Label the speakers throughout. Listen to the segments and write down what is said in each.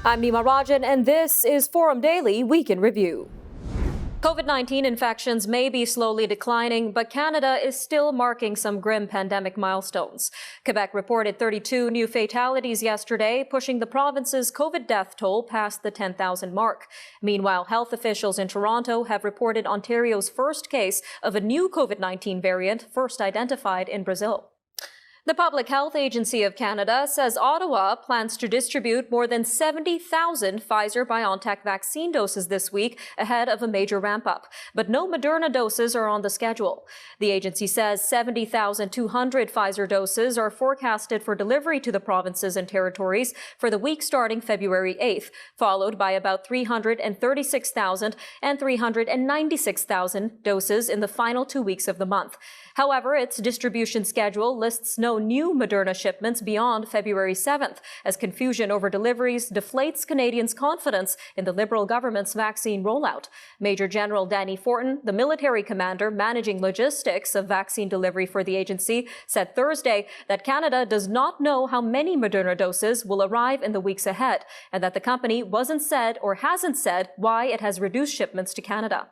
Speaker 1: I'm Nima Rajan, and this is Forum Daily Week in Review. COVID-19 infections may be slowly declining, but Canada is still marking some grim pandemic milestones. Quebec reported 32 new fatalities yesterday, pushing the province's COVID death toll past the 10,000 mark. Meanwhile, health officials in Toronto have reported Ontario's first case of a new COVID-19 variant, first identified in Brazil. The Public Health Agency of Canada says Ottawa plans to distribute more than 70,000 Pfizer-BioNTech vaccine doses this week ahead of a major ramp-up. But no Moderna doses are on the schedule. The agency says 70,200 Pfizer doses are forecasted for delivery to the provinces and territories for the week starting February 8th, followed by about 336,000 and 396,000 doses in the final 2 weeks of the month. However, its distribution schedule lists no new Moderna shipments beyond February 7th, as confusion over deliveries deflates Canadians' confidence in the Liberal government's vaccine rollout. Major General Danny Fortin, the military commander managing logistics of vaccine delivery for the agency, said Thursday that Canada does not know how many Moderna doses will arrive in the weeks ahead, and that the company hasn't said why it has reduced shipments to Canada.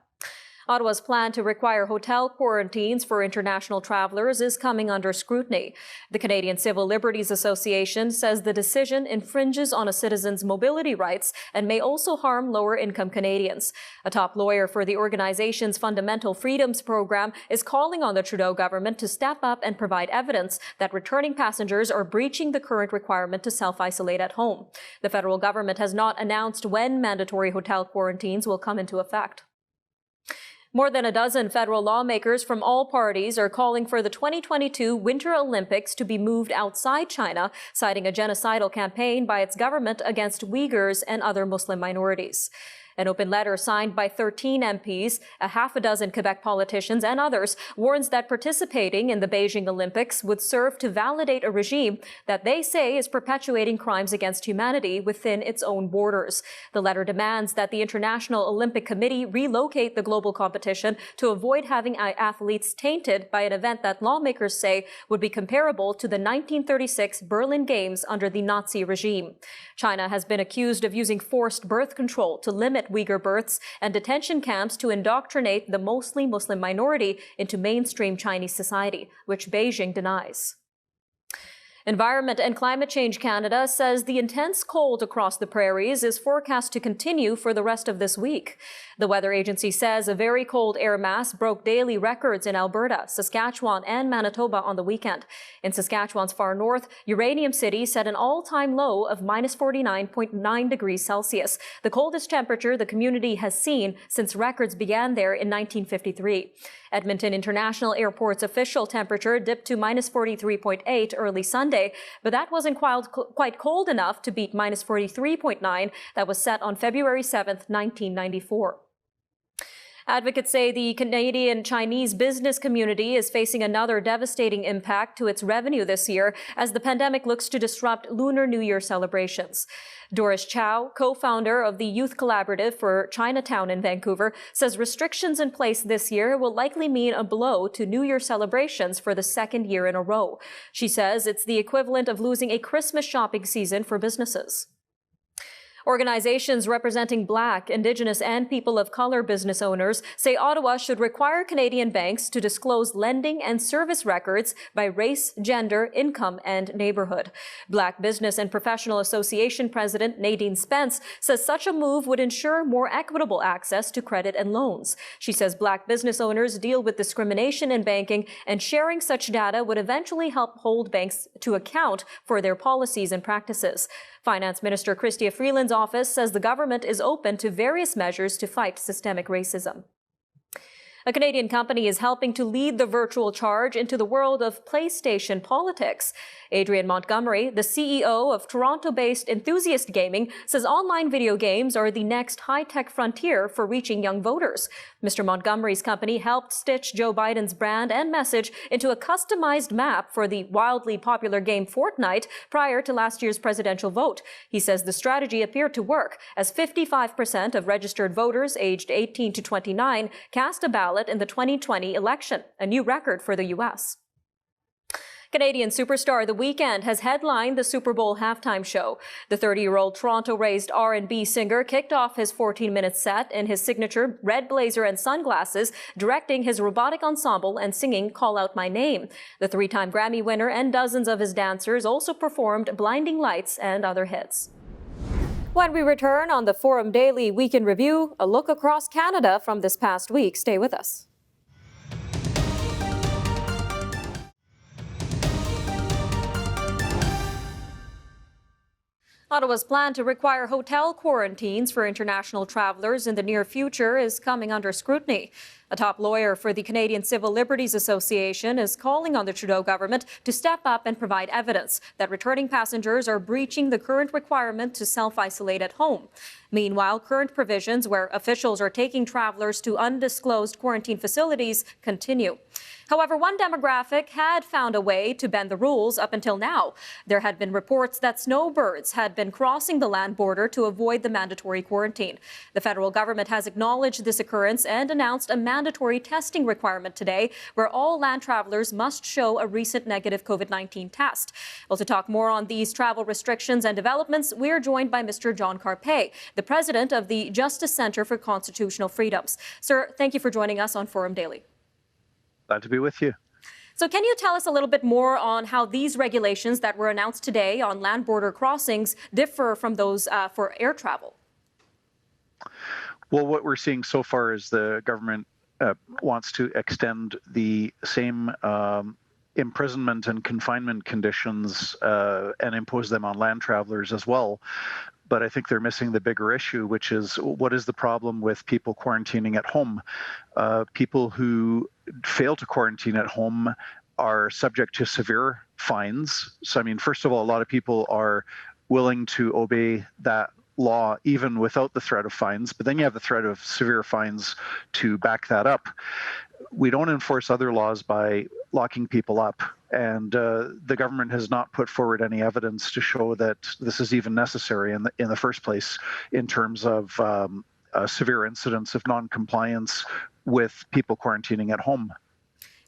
Speaker 1: Ottawa's plan to require hotel quarantines for international travelers is coming under scrutiny. The Canadian Civil Liberties Association says the decision infringes on a citizen's mobility rights and may also harm lower-income Canadians. A top lawyer for the organization's Fundamental Freedoms program is calling on the Trudeau government to step up and provide evidence that returning passengers are breaching the current requirement to self-isolate at home. The federal government has not announced when mandatory hotel quarantines will come into effect. More than a dozen federal lawmakers from all parties are calling for the 2022 Winter Olympics to be moved outside China, citing a genocidal campaign by its government against Uyghurs and other Muslim minorities. An open letter signed by 13 MPs, a half a dozen Quebec politicians, and others warns that participating in the Beijing Olympics would serve to validate a regime that they say is perpetuating crimes against humanity within its own borders. The letter demands that the International Olympic Committee relocate the global competition to avoid having athletes tainted by an event that lawmakers say would be comparable to the 1936 Berlin Games under the Nazi regime. China has been accused of using forced birth control to limit Uyghur births and detention camps to indoctrinate the mostly Muslim minority into mainstream Chinese society, which Beijing denies. Environment and Climate Change Canada says the intense cold across the prairies is forecast to continue for the rest of this week. The weather agency says a very cold air mass broke daily records in Alberta, Saskatchewan, and Manitoba on the weekend. In Saskatchewan's far north, Uranium City set an all-time low of minus 49.9 degrees Celsius, the coldest temperature the community has seen since records began there in 1953. Edmonton International Airport's official temperature dipped to minus 43.8 early Sunday, but that wasn't quite cold enough to beat minus 43.9 that was set on February 7, 1994. Advocates say the Canadian-Chinese business community is facing another devastating impact to its revenue this year as the pandemic looks to disrupt Lunar New Year celebrations. Doris Chow, co-founder of the Youth Collaborative for Chinatown in Vancouver, says restrictions in place this year will likely mean a blow to New Year celebrations for the second year in a row. She says it's the equivalent of losing a Christmas shopping season for businesses. Organizations representing Black, Indigenous, and people of color business owners say Ottawa should require Canadian banks to disclose lending and service records by race, gender, income, and neighborhood. Black Business and Professional Association President Nadine Spence says such a move would ensure more equitable access to credit and loans. She says Black business owners deal with discrimination in banking, and sharing such data would eventually help hold banks to account for their policies and practices. Finance Minister Chrystia Freeland's office says the government is open to various measures to fight systemic racism. A Canadian company is helping to lead the virtual charge into the world of PlayStation politics. Adrian Montgomery, the CEO of Toronto-based Enthusiast Gaming, says online video games are the next high-tech frontier for reaching young voters. Mr. Montgomery's company helped stitch Joe Biden's brand and message into a customized map for the wildly popular game Fortnite prior to last year's presidential vote. He says the strategy appeared to work, as 55% of registered voters aged 18 to 29 cast a ballot in the 2020 election, a new record for the U.S. Canadian superstar The Weeknd has headlined the Super Bowl halftime show. The 30-year-old Toronto-raised R&B singer kicked off his 14-minute set in his signature red blazer and sunglasses, directing his robotic ensemble and singing Call Out My Name. The three-time Grammy winner and dozens of his dancers also performed Blinding Lights and other hits. When we return on the Forum Daily Week in Review, a look across Canada from this past week. Stay with us. Ottawa's plan to require hotel quarantines for international travelers in the near future is coming under scrutiny. A top lawyer for the Canadian Civil Liberties Association is calling on the Trudeau government to step up and provide evidence that returning passengers are breaching the current requirement to self-isolate at home. Meanwhile, current provisions where officials are taking travelers to undisclosed quarantine facilities continue. However, one demographic had found a way to bend the rules up until now. There had been reports that snowbirds had been crossing the land border to avoid the mandatory quarantine. The federal government has acknowledged this occurrence and announced a mandatory testing requirement today, where all land travelers must show a recent negative COVID-19 test. Well, to talk more on these travel restrictions and developments, we are joined by Mr. John Carpe, the president of the Justice Centre for Constitutional Freedoms. Sir, thank you for joining us on Forum Daily.
Speaker 2: Glad to be with you.
Speaker 1: So can you tell us a little bit more on how these regulations that were announced today on land border crossings differ from those for air travel?
Speaker 2: Well, what we're seeing so far is the government wants to extend the same imprisonment and confinement conditions and impose them on land travelers as well. But I think they're missing the bigger issue, which is what is the problem with people quarantining at home? People who fail to quarantine at home are subject to severe fines. So, I mean, first of all, a lot of people are willing to obey that law even without the threat of fines, but then you have the threat of severe fines to back that up. We don't enforce other laws by locking people up, and the government has not put forward any evidence to show that this is even necessary in the first place in terms of severe incidents of non-compliance with people quarantining at home.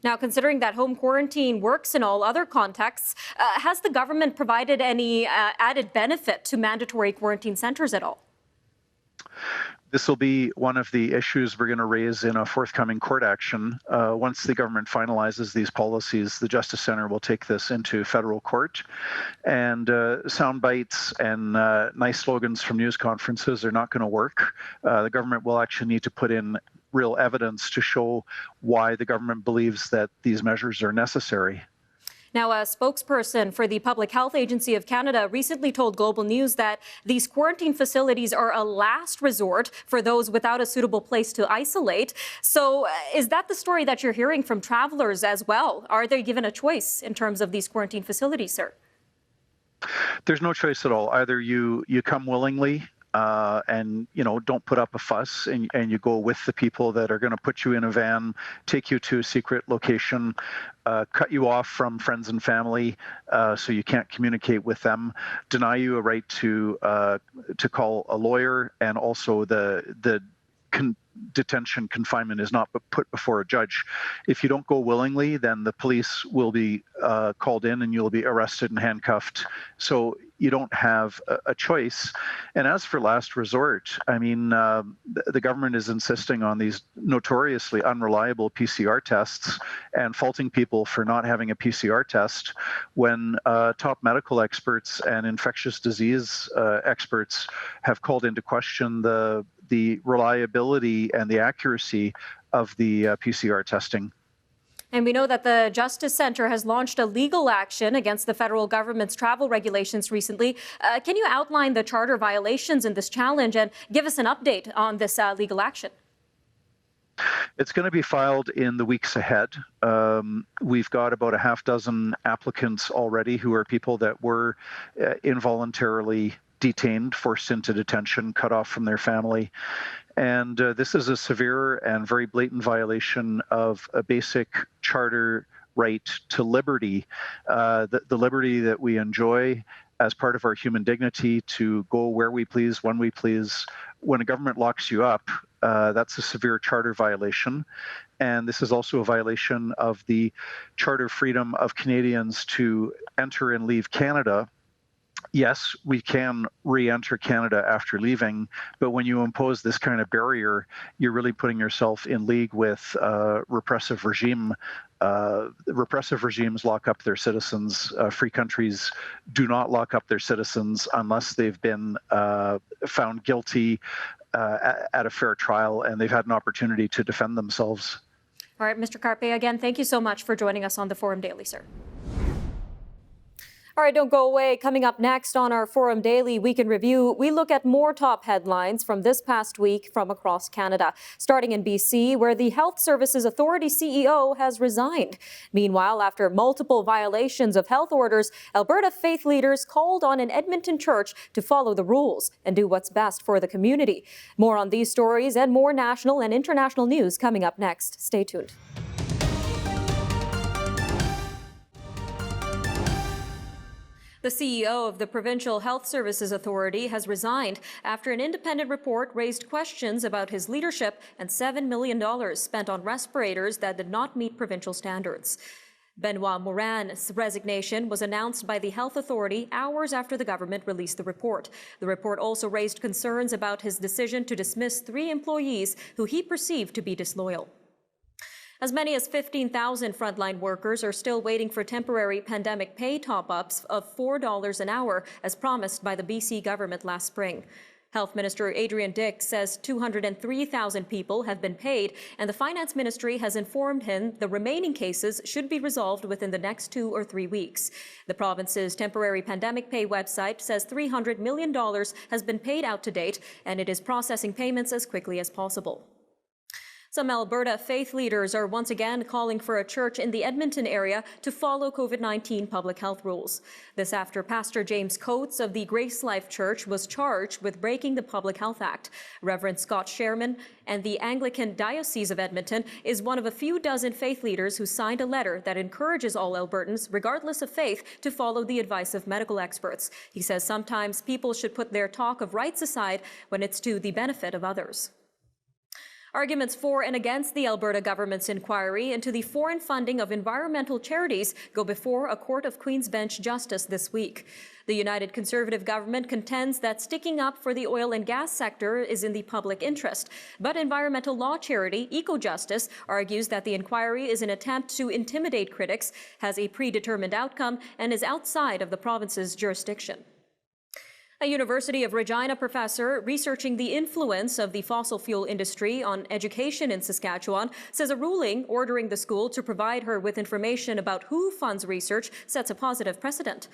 Speaker 1: Now, considering that home quarantine works in all other contexts, has the government provided any added benefit to mandatory quarantine centres at all?
Speaker 2: This will be one of the issues we're going to raise in a forthcoming court action. Once the government finalizes these policies, the Justice Centre will take this into federal court. And sound bites and nice slogans from news conferences are not going to work. The government will actually need to put in real evidence to show why the government believes that these measures are necessary.
Speaker 1: Now, a spokesperson for the Public Health Agency of Canada recently told Global News that these quarantine facilities are a last resort for those without a suitable place to isolate. So is that the story that you're hearing from travelers as well? Are they given a choice in terms of these quarantine facilities, sir?
Speaker 2: There's no choice at all. Either you come willingly and don't put up a fuss, and you go with the people that are going to put you in a van, take you to a secret location, cut you off from friends and family so you can't communicate with them, deny you a right to call a lawyer, and also the detention confinement is not put before a judge. If you don't go willingly, then the police will be called in and you'll be arrested and handcuffed. So you don't have a choice. And as for last resort, I mean, the government is insisting on these notoriously unreliable PCR tests and faulting people for not having a PCR test when top medical experts and infectious disease experts have called into question the reliability and the accuracy of the PCR testing.
Speaker 1: And we know that the Justice Centre has launched a legal action against the federal government's travel regulations recently. Can you outline the charter violations in this challenge and give us an update on this legal action?
Speaker 2: It's going to be filed in the weeks ahead. We've got about a half dozen applicants already who are people that were involuntarily detained, forced into detention, cut off from their family. And this is a severe and very blatant violation of a basic charter right to liberty, the liberty that we enjoy as part of our human dignity to go where we please, when we please. When a government locks you up, that's a severe charter violation. And this is also a violation of the Charter Freedom of Canadians to enter and leave Canada. Yes, we can re-enter Canada after leaving, but when you impose this kind of barrier, you're really putting yourself in league with repressive regime. Repressive regimes lock up their citizens. Free countries do not lock up their citizens unless they've been found guilty at a fair trial and they've had an opportunity to defend themselves.
Speaker 1: All right, Mr. Carpe, again, thank you so much for joining us on the Forum Daily, sir. All right, don't go away. Coming up next on our Forum Daily Week in Review, we look at more top headlines from this past week from across Canada, starting in BC, where the Health Services Authority CEO has resigned. Meanwhile, after multiple violations of health orders, Alberta faith leaders called on an Edmonton church to follow the rules and do what's best for the community. More on these stories and more national and international news coming up next. Stay tuned. The CEO of the Provincial Health Services Authority has resigned after an independent report raised questions about his leadership and $7 million spent on respirators that did not meet provincial standards. Benoit Morin's resignation was announced by the Health Authority hours after the government released the report. The report also raised concerns about his decision to dismiss 3 employees who he perceived to be disloyal. As many as 15,000 frontline workers are still waiting for temporary pandemic pay top-ups of $4 an hour, as promised by the BC government last spring. Health Minister Adrian Dix says 203,000 people have been paid, and the Finance Ministry has informed him the remaining cases should be resolved within the next 2 or 3 weeks. The province's temporary pandemic pay website says $300 million has been paid out to date, and it is processing payments as quickly as possible. Some Alberta faith leaders are once again calling for a church in the Edmonton area to follow COVID-19 public health rules. This after Pastor James Coates of the Grace Life Church was charged with breaking the Public Health Act. Reverend Scott Sherman and the Anglican Diocese of Edmonton is one of a few dozen faith leaders who signed a letter that encourages all Albertans, regardless of faith, to follow the advice of medical experts. He says sometimes people should put their talk of rights aside when it's to the benefit of others. Arguments for and against the Alberta government's inquiry into the foreign funding of environmental charities go before a Court of Queen's Bench justice this week. The United Conservative government contends that sticking up for the oil and gas sector is in the public interest. But environmental law charity EcoJustice argues that the inquiry is an attempt to intimidate critics, has a predetermined outcome, and is outside of the province's jurisdiction. A University of Regina professor researching the influence of the fossil fuel industry on education in Saskatchewan says a ruling ordering the school to provide her with information about who funds research sets a positive precedent.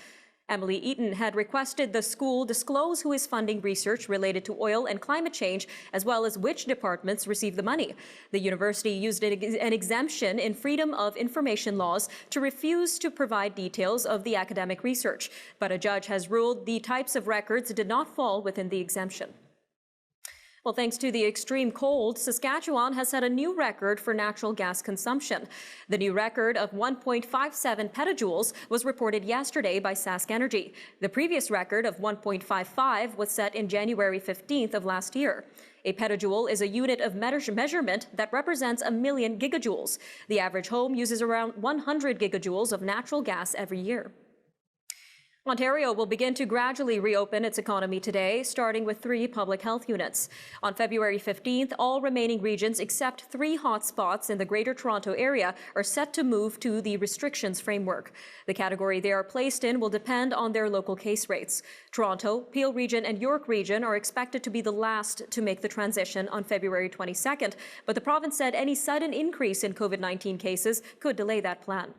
Speaker 1: Emily Eaton had requested the school disclose who is funding research related to oil and climate change, as well as which departments receive the money. The university used an exemption in Freedom of Information laws to refuse to provide details of the academic research, but a judge has ruled the types of records did not fall within the exemption. Well, thanks to the extreme cold, Saskatchewan has set a new record for natural gas consumption. The new record of 1.57 petajoules was reported yesterday by Sask Energy. The previous record of 1.55 was set in January 15th of last year. A petajoule is a unit of measurement that represents 1 million gigajoules. The average home uses around 100 gigajoules of natural gas every year. Ontario will begin to gradually reopen its economy today, starting with 3 public health units. On February 15th, all remaining regions except 3 hotspots in the Greater Toronto Area are set to move to the restrictions framework. The category they are placed in will depend on their local case rates. Toronto, Peel Region, and York Region are expected to be the last to make the transition on February 22nd, but the province said any sudden increase in COVID-19 cases could delay that plan.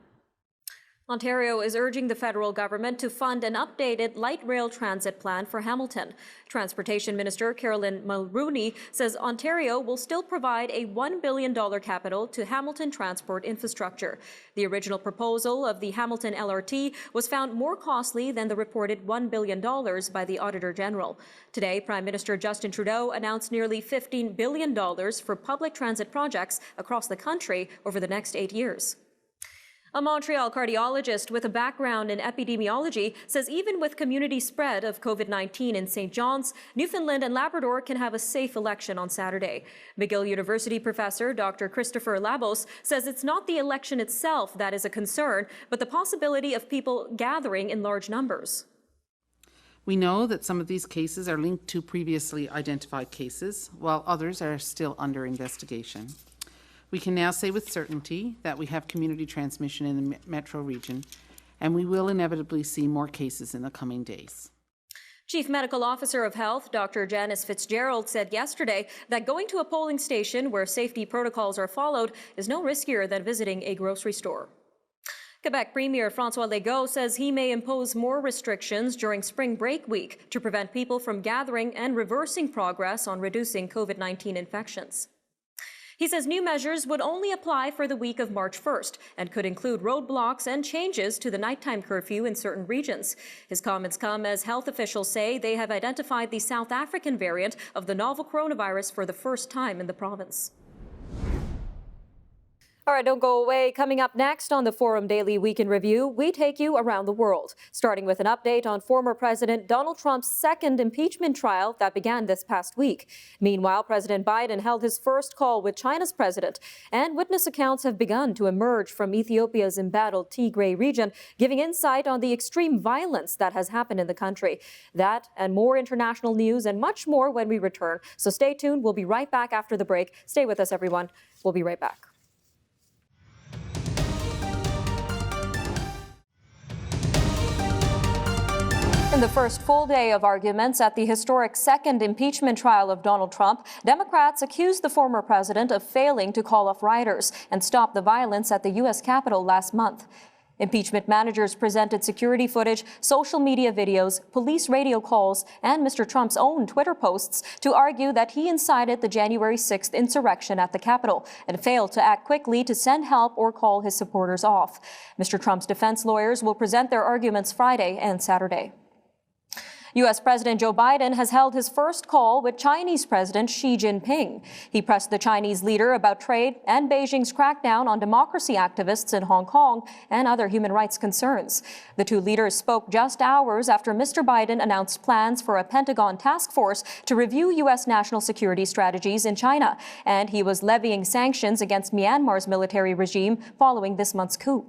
Speaker 1: Ontario is urging the federal government to fund an updated light rail transit plan for Hamilton. Transportation Minister Carolyn Mulrooney says Ontario will still provide a $1 billion capital to Hamilton transport infrastructure. The original proposal of the Hamilton LRT was found more costly than the reported $1 billion by the Auditor General. Today, Prime Minister Justin Trudeau announced nearly $15 billion for public transit projects across the country over the next 8 years. A Montreal cardiologist with a background in epidemiology says even with community spread of COVID-19 in St. John's, Newfoundland and Labrador can have a safe election on Saturday. McGill University professor Dr. Christopher Labos says it's not the election itself that is a concern, but the possibility of people gathering in large numbers.
Speaker 3: We know that some of these cases are linked to previously identified cases, while others are still under investigation. We can now say with certainty that we have community transmission in the metro region, and we will inevitably see more cases in the coming days.
Speaker 1: Chief Medical Officer of Health, Dr. Janice Fitzgerald, said yesterday that going to a polling station where safety protocols are followed is no riskier than visiting a grocery store. Quebec Premier François Legault says he may impose more restrictions during spring break week to prevent people from gathering and reversing progress on reducing COVID-19 infections. He says new measures would only apply for the week of March 1st and could include roadblocks and changes to the nighttime curfew in certain regions. His comments come as health officials say they have identified the South African variant of the novel coronavirus for the first time in the province. All right, don't go away. Coming up next on the Forum Daily Week in Review, we take you around the world, starting with an update on former President Donald Trump's second impeachment trial that began this past week. Meanwhile, President Biden held his first call with China's president, and witness accounts have begun to emerge from Ethiopia's embattled Tigray region, giving insight on the extreme violence that has happened in the country. That and more international news and much more when we return. So stay tuned. We'll be right back after the break. Stay with us, everyone. We'll be right back. In the first full day of arguments at the historic second impeachment trial of Donald Trump, Democrats accused the former president of failing to call off rioters and stop the violence at the U.S. Capitol last month. Impeachment managers presented security footage, social media videos, police radio calls, and Mr. Trump's own Twitter posts to argue that he incited the January 6th insurrection at the Capitol and failed to act quickly to send help or call his supporters off. Mr. Trump's defense lawyers will present their arguments Friday and Saturday. U.S. President Joe Biden has held his first call with Chinese President Xi Jinping. He pressed the Chinese leader about trade and Beijing's crackdown on democracy activists in Hong Kong and other human rights concerns. The two leaders spoke just hours after Mr. Biden announced plans for a Pentagon task force to review U.S. national security strategies in China, and he was levying sanctions against Myanmar's military regime following this month's coup.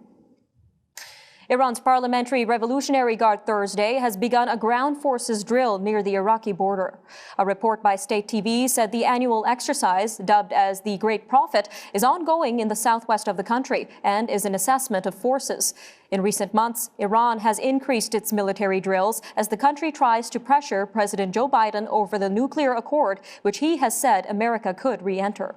Speaker 1: Iran's Parliamentary Revolutionary Guard Thursday has begun a ground forces drill near the Iraqi border. A report by state TV said the annual exercise, dubbed as the Great Prophet, is ongoing in the southwest of the country and is an assessment of forces. In recent months, Iran has increased its military drills as the country tries to pressure President Joe Biden over the nuclear accord, which he has said America could re-enter.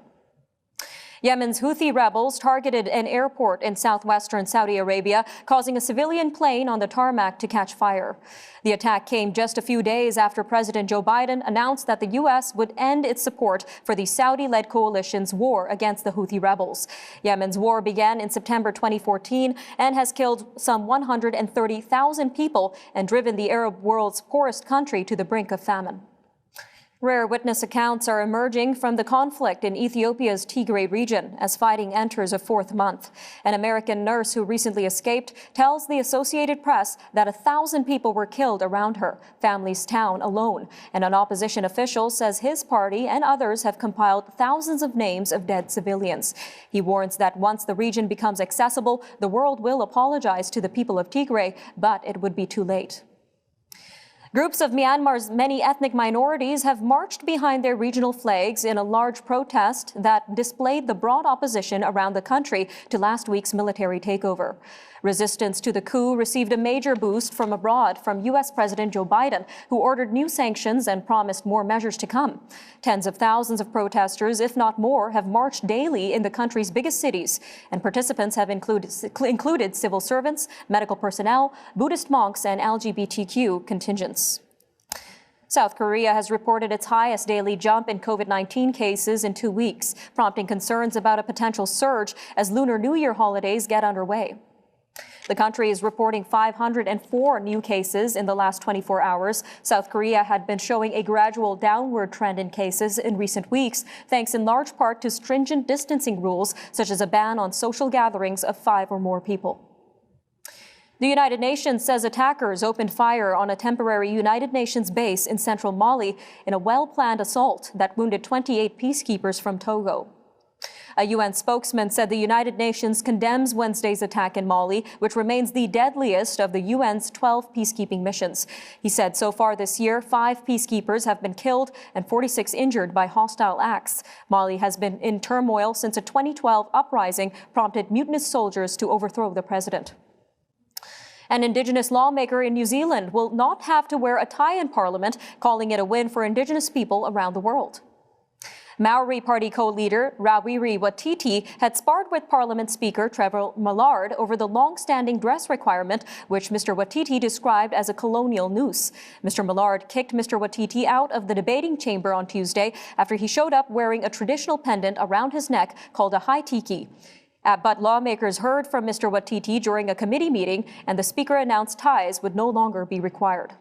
Speaker 1: Yemen's Houthi rebels targeted an airport in southwestern Saudi Arabia, causing a civilian plane on the tarmac to catch fire. The attack came just a few days after President Joe Biden announced that the U.S. would end its support for the Saudi-led coalition's war against the Houthi rebels. Yemen's war began in September 2014 and has killed some 130,000 people and driven the Arab world's poorest country to the brink of famine. Rare witness accounts are emerging from the conflict in Ethiopia's Tigray region as fighting enters a fourth month. An American nurse who recently escaped tells the Associated Press that 1,000 people were killed around her family's town alone. And an opposition official says his party and others have compiled thousands of names of dead civilians. He warns that once the region becomes accessible, the world will apologize to the people of Tigray, but it would be too late. Groups of Myanmar's many ethnic minorities have marched behind their regional flags in a large protest that displayed the broad opposition around the country to last week's military takeover. Resistance to the coup received a major boost from abroad from U.S. President Joe Biden, who ordered new sanctions and promised more measures to come. Tens of thousands of protesters, if not more, have marched daily in the country's biggest cities, and participants have included civil servants, medical personnel, Buddhist monks, and LGBTQ contingents. South Korea has reported its highest daily jump in COVID-19 cases in 2 weeks, prompting concerns about a potential surge as Lunar New Year holidays get underway. The country is reporting 504 new cases in the last 24 hours. South Korea had been showing a gradual downward trend in cases in recent weeks, thanks in large part to stringent distancing rules, such as a ban on social gatherings of 5 or more people. The United Nations says attackers opened fire on a temporary United Nations base in central Mali in a well-planned assault that wounded 28 peacekeepers from Togo. A UN spokesman said the United Nations condemns Wednesday's attack in Mali, which remains the deadliest of the UN's 12 peacekeeping missions. He said so far this year, 5 peacekeepers have been killed and 46 injured by hostile acts. Mali has been in turmoil since a 2012 uprising prompted mutinous soldiers to overthrow the president. An Indigenous lawmaker in New Zealand will not have to wear a tie in Parliament, calling it a win for Indigenous people around the world. Maori Party co-leader Rawiri Watiti had sparred with Parliament Speaker Trevor Mallard over the long-standing dress requirement, which Mr. Watiti described as a colonial noose. Mr. Mallard kicked Mr. Watiti out of the debating chamber on Tuesday after he showed up wearing a traditional pendant around his neck called a haitiki. But lawmakers heard from Mr. Watiti during a committee meeting, and the Speaker announced ties would no longer be required.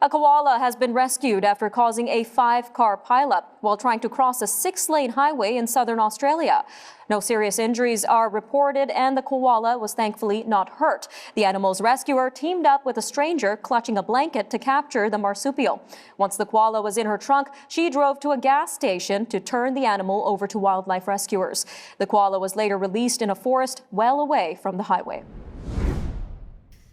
Speaker 1: A koala has been rescued after causing a 5-car pileup while trying to cross a 6-lane highway in southern Australia. No serious injuries are reported, and the koala was thankfully not hurt. The animal's rescuer teamed up with a stranger clutching a blanket to capture the marsupial. Once the koala was in her trunk, she drove to a gas station to turn the animal over to wildlife rescuers. The koala was later released in a forest well away from the highway.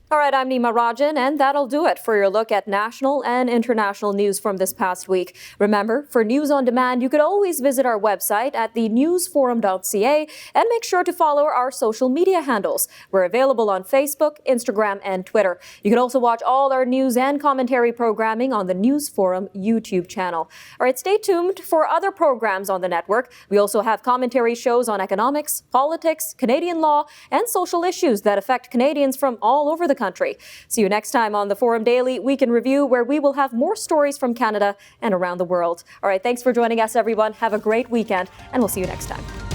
Speaker 1: All right, I'm Nima Rajan, and that'll do it for your look at national and international news from this past week. Remember, for news on demand, you could always visit our website at thenewsforum.ca and make sure to follow our social media handles. We're available on Facebook, Instagram, and Twitter. You can also watch all our news and commentary programming on the News Forum YouTube channel. All right, stay tuned for other programs on the network. We also have commentary shows on economics, politics, Canadian law, and social issues that affect Canadians from all over the country. See you next time on the Forum Daily Week in Review, where we will have more stories from Canada and around the world. All right, thanks for joining us, everyone. Have a great weekend, and we'll see you next time.